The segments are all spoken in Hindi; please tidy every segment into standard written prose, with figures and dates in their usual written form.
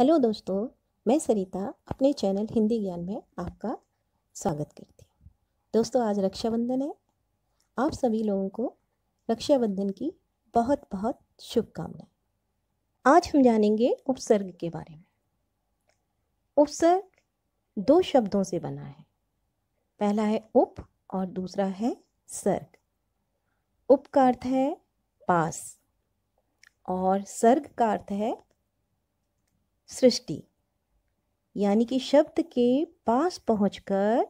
हेलो दोस्तों, मैं सरिता अपने चैनल हिंदी ज्ञान में आपका स्वागत करती हूँ। दोस्तों, आज रक्षाबंधन है। आप सभी लोगों को रक्षाबंधन की बहुत बहुत शुभकामनाएं। आज हम जानेंगे उपसर्ग के बारे में। उपसर्ग दो शब्दों से बना है। पहला है उप और दूसरा है सर्ग। उप का अर्थ है पास और सर्ग का अर्थ है सृष्टि, यानी कि शब्द के पास पहुंचकर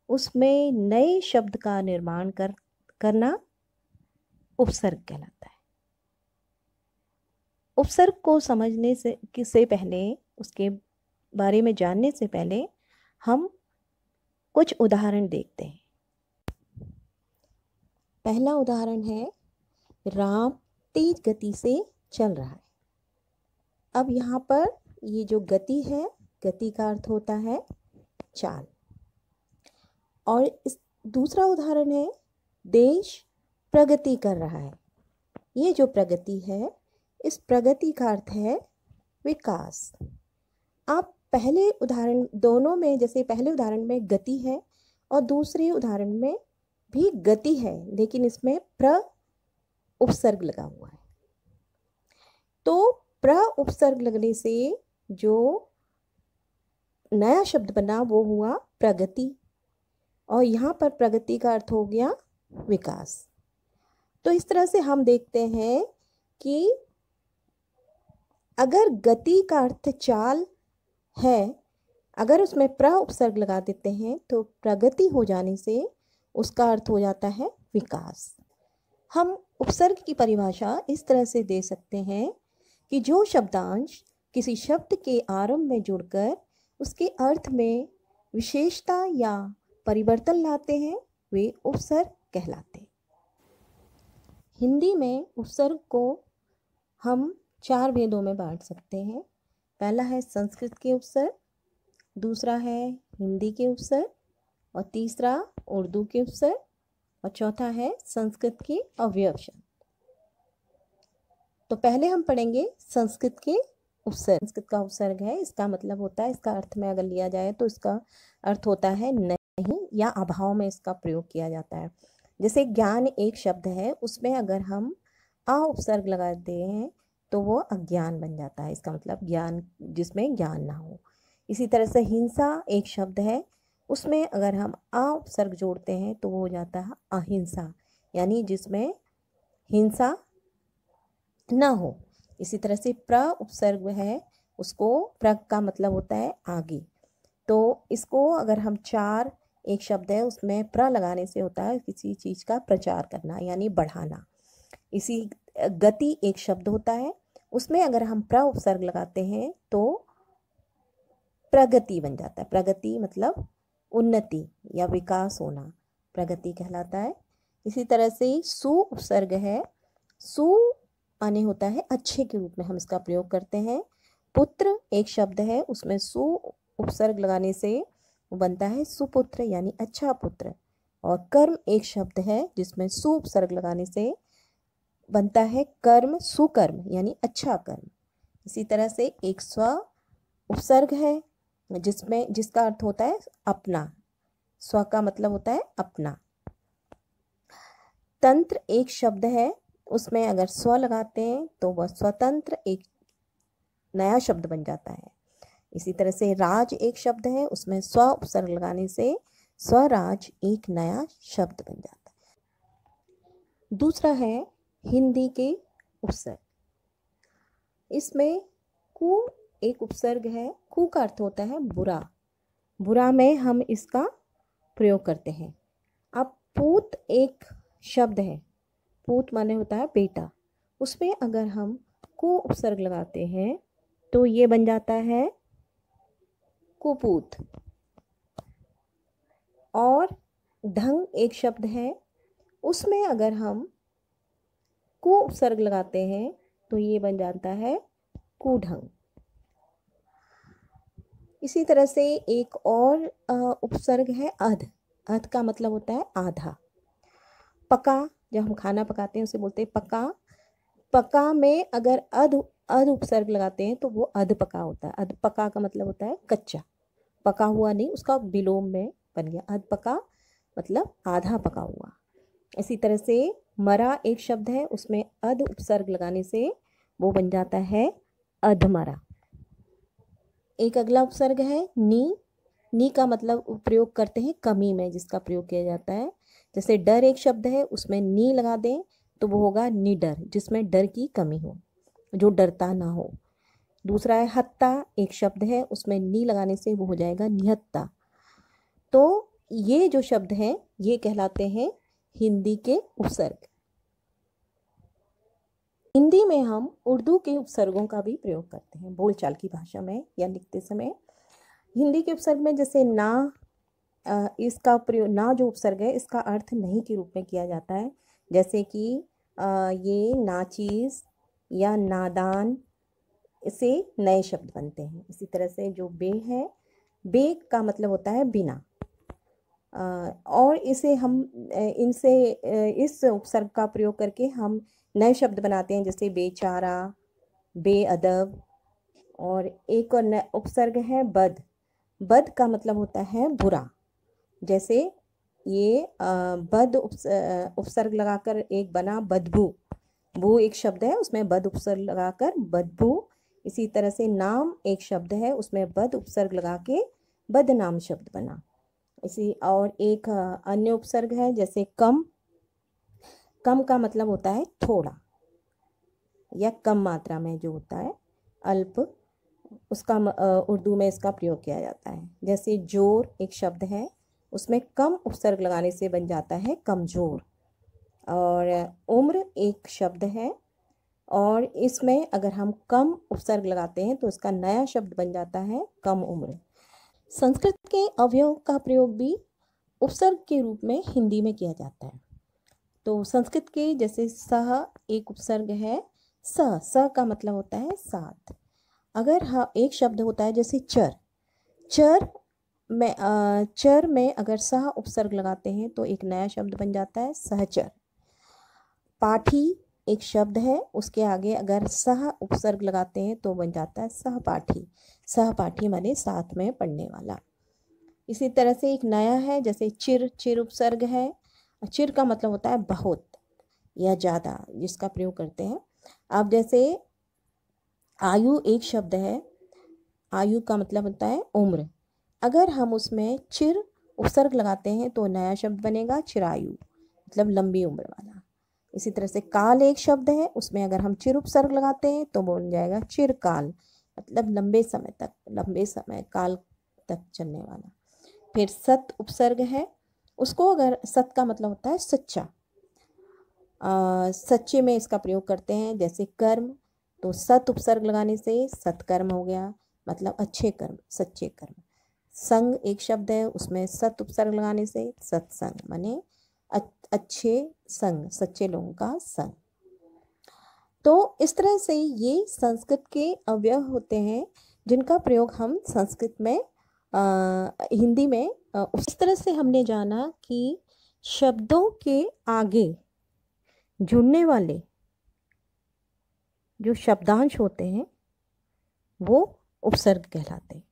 उसमें नए शब्द का निर्माण करना उपसर्ग कहलाता है। उपसर्ग को समझने से पहले, उसके बारे में जानने से पहले हम कुछ उदाहरण देखते हैं। पहला उदाहरण है, राम तेज गति से चल रहा है। अब यहाँ पर ये जो गति है, गति का अर्थ होता है चाल। और इस दूसरा उदाहरण है, देश प्रगति कर रहा है। ये जो प्रगति है, इस प्रगति का अर्थ है विकास। आप पहले उदाहरण दोनों में, जैसे पहले उदाहरण में गति है और दूसरे उदाहरण में भी गति है, लेकिन इसमें प्र उपसर्ग लगा हुआ है। तो प्र उपसर्ग लगने से जो नया शब्द बना वो हुआ प्रगति, और यहाँ पर प्रगति का अर्थ हो गया विकास। तो इस तरह से हम देखते हैं कि अगर गति का अर्थ चाल है, अगर उसमें प्र उपसर्ग लगा देते हैं तो प्रगति हो जाने से उसका अर्थ हो जाता है विकास। हम उपसर्ग की परिभाषा इस तरह से दे सकते हैं कि जो शब्दांश किसी शब्द के आरंभ में जुड़कर उसके अर्थ में विशेषता या परिवर्तन लाते हैं, वे उपसर्ग कहलाते हैं। हिंदी में उपसर्ग को हम चार भेदों में बांट सकते हैं। पहला है संस्कृत के उपसर्ग, दूसरा है हिंदी के उपसर्ग, और तीसरा उर्दू के उपसर्ग, और चौथा है संस्कृत के अवयव शब्द। तो पहले हम पढ़ेंगे संस्कृत के उपसर्ग। संस्कृत का उपसर्ग है, इसका मतलब होता है, इसका अर्थ में अगर लिया जाए तो इसका अर्थ होता है नहीं या अभाव में इसका प्रयोग किया जाता है। जैसे ज्ञान एक शब्द है, उसमें अगर हम आ उपसर्ग लगाते हैं तो वो अज्ञान बन जाता है। इसका मतलब ज्ञान, जिसमें ज्ञान ना हो। इसी तरह से हिंसा एक शब्द है, उसमें अगर हम आ उपसर्ग जोड़ते हैं तो वो हो जाता है अहिंसा, यानी जिसमें हिंसा ना हो। इसी तरह से प्र उपसर्ग है, उसको प्र का मतलब होता है आगे। तो इसको अगर हम चार, एक शब्द है उसमें प्र लगाने से होता है किसी चीज़ का प्रचार करना, यानी बढ़ाना। इसी गति एक शब्द होता है, उसमें अगर हम प्र उपसर्ग लगाते हैं तो प्रगति बन जाता है। प्रगति मतलब उन्नति या विकास होना, प्रगति कहलाता है। इसी तरह से सु उपसर्ग है, सु आने होता है अच्छे के रूप में हम इसका प्रयोग करते हैं। पुत्र एक शब्द है, उसमें सु उपसर्ग लगाने से वो बनता है सुपुत्र, यानी अच्छा पुत्र। और कर्म एक शब्द है, जिसमें सु उपसर्ग लगाने से बनता है कर्म, सुकर्म, यानी अच्छा कर्म। इसी तरह से एक स्व उपसर्ग है, जिसका अर्थ होता है अपना। स्व का मतलब होता है अपना। तंत्र एक शब्द है, उसमें अगर स्व लगाते हैं तो वह स्वतंत्र एक नया शब्द बन जाता है। इसी तरह से राज एक शब्द है, उसमें स्व उपसर्ग लगाने से स्वराज एक नया शब्द बन जाता है। दूसरा है हिंदी के उपसर्ग। इसमें कु एक उपसर्ग है, कु का अर्थ होता है बुरा। बुरा में हम इसका प्रयोग करते हैं। अब पूत एक शब्द है, पूत माने होता है बेटा, उसमें अगर हम को उपसर्ग लगाते हैं तो ये बन जाता है कुपूत। और ढंग एक शब्द है, उसमें अगर हम को उपसर्ग लगाते हैं तो ये बन जाता है कुढंग। इसी तरह से एक और उपसर्ग है अध। अध का मतलब होता है आधा। पका, जब हम खाना पकाते हैं उसे बोलते हैं पका। पका में अगर अध अध उपसर्ग लगाते हैं तो वो अधपका होता है। अधपका का मतलब होता है कच्चा, पका हुआ नहीं, उसका विलोम में बन गया। अधपका मतलब आधा पका हुआ। इसी तरह से मरा एक शब्द है, उसमें अध उपसर्ग लगाने से वो बन जाता है अधमरा। एक अगला उपसर्ग है नी। नी का मतलब प्रयोग करते हैं कमी में, जिसका प्रयोग किया जाता है। जैसे डर एक शब्द है, उसमें नी लगा दें तो वो होगा निडर, जिसमें डर की कमी हो, जो डरता ना हो। दूसरा है हत्ता एक शब्द है, उसमें नी लगाने से वो हो जाएगा निहत्ता। तो ये जो शब्द हैं ये कहलाते हैं हिंदी के उपसर्ग। हिंदी में हम उर्दू के उपसर्गों का भी प्रयोग करते हैं बोलचाल की भाषा में या लिखते समय। हिंदी के उपसर्ग में जैसे ना, इसका प्रयोग, ना जो उपसर्ग है इसका अर्थ नहीं के रूप में किया जाता है। जैसे कि ये नाचीज या नादान, इससे नए शब्द बनते हैं। इसी तरह से जो बे है, बे का मतलब होता है बिना, और इसे हम इनसे इस उपसर्ग का प्रयोग करके हम नए शब्द बनाते हैं, जैसे बेचारा, बेअदब। और एक और उपसर्ग है बद। बद का मतलब होता है बुरा। जैसे ये बद उपसर्ग लगाकर एक बना बदबू। बू एक शब्द है, उसमें बद उपसर्ग लगाकर बदबू। इसी तरह से नाम एक शब्द है, उसमें बद उपसर्ग लगा के बदनाम शब्द बना। इसी और एक अन्य उपसर्ग है जैसे कम। कम का मतलब होता है थोड़ा या कम मात्रा में जो होता है, अल्प, उसका उर्दू में इसका प्रयोग किया जाता है। जैसे जोर एक शब्द है, उसमें कम उपसर्ग लगाने से बन जाता है कमजोर। और उम्र एक शब्द है, और इसमें अगर हम कम उपसर्ग लगाते हैं तो इसका नया शब्द बन जाता है कम उम्र। संस्कृत के अवयव का प्रयोग भी उपसर्ग के रूप में हिंदी में किया जाता है। तो संस्कृत के जैसे सह एक उपसर्ग है, स का मतलब होता है साथ। अगर हाँ एक शब्द होता है जैसे चर, चर में अगर सह उपसर्ग लगाते हैं तो एक नया शब्द बन जाता है सहचर। पाठी एक शब्द है, उसके आगे अगर सह उपसर्ग लगाते हैं तो बन जाता है सहपाठी। सहपाठी माने साथ में पढ़ने वाला। इसी तरह से एक नया है जैसे चिर। चिर उपसर्ग है। चिर का मतलब होता है बहुत या ज़्यादा, जिसका प्रयोग करते हैं। अब जैसे आयु एक शब्द है, आयु का मतलब होता है उम्र। अगर हम उसमें चिर उपसर्ग लगाते हैं तो नया शब्द बनेगा चिरायु, मतलब लंबी उम्र वाला। इसी तरह से काल एक शब्द है, उसमें अगर हम चिर उपसर्ग लगाते हैं तो बन जाएगा चिरकाल, मतलब लंबे समय तक, लंबे समय काल तक चलने वाला। फिर सत उपसर्ग है, उसको अगर सत का मतलब होता है सच्चा, सच्चे में इसका प्रयोग करते हैं। जैसे कर्म, तो सत उपसर्ग लगाने से सत्कर्म हो गया, मतलब अच्छे कर्म, सच्चे कर्म। संग एक शब्द है, उसमें सत उपसर्ग लगाने से सत्संग माने अच्छे संग, सच्चे लोगों का संग। तो इस तरह से ये संस्कृत के अवयव होते हैं जिनका प्रयोग हम संस्कृत में हिंदी में उस तरह से हमने जाना कि शब्दों के आगे जुड़ने वाले जो शब्दांश होते हैं वो उपसर्ग कहलाते हैं।